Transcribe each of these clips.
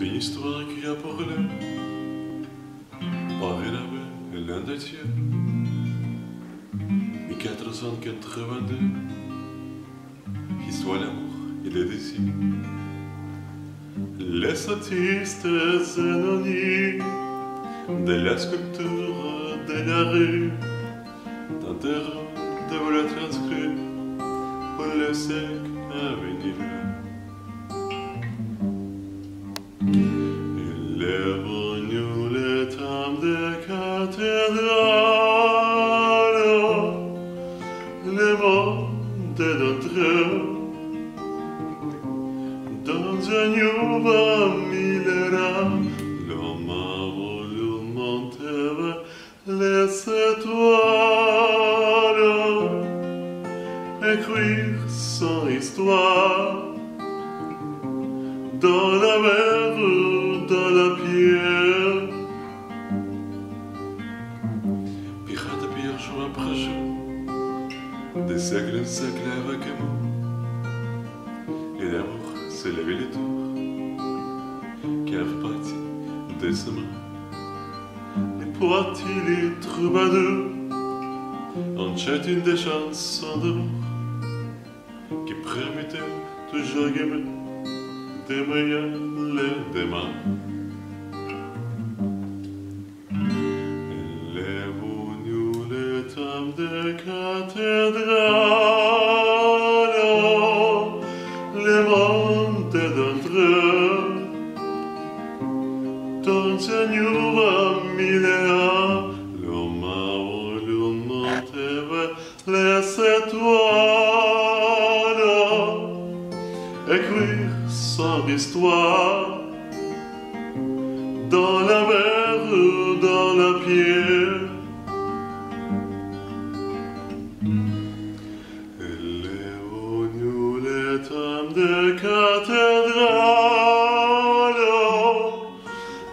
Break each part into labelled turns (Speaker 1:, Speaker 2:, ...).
Speaker 1: une histoire qui a parlé par l'un des tiers. 1482, histoire d'amour et de désir. Les artistes anonymes de la sculpture de la rue tenteront de vous la transcrire pour le siècle à venir. Il est venu le temps des cathédrales, le monde est d'entrée dans un nouveau millénaire. L'homme a voulu monter vers les étoiles, écrire son histoire dans la mer ou dans la pierre. Pirate pierre jour après jour, des siècles en siècles avec amour. Et l'amour s'est levé les tours, qui a fait partie de ce monde. Les poètes et les troubadours ont chanté des chansons d'amour qui permettaient toujours gagner des moyens les demain. Il est venu le temps des cathédrales, le monde est d'entrée dans un nouveau millénaire. L'homme a voulu monter vers les étoiles, écrire son histoire dans la mer ou dans la pierre. Il est venu le temps des cathédrales,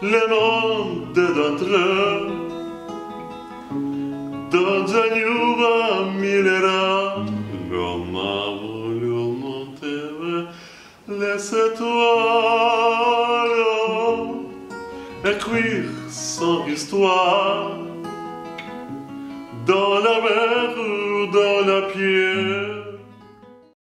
Speaker 1: le monde est d'entrée dans un nouveau millénaire. L'homme a voulu monter vers les étoiles, écrire son histoire dans la mer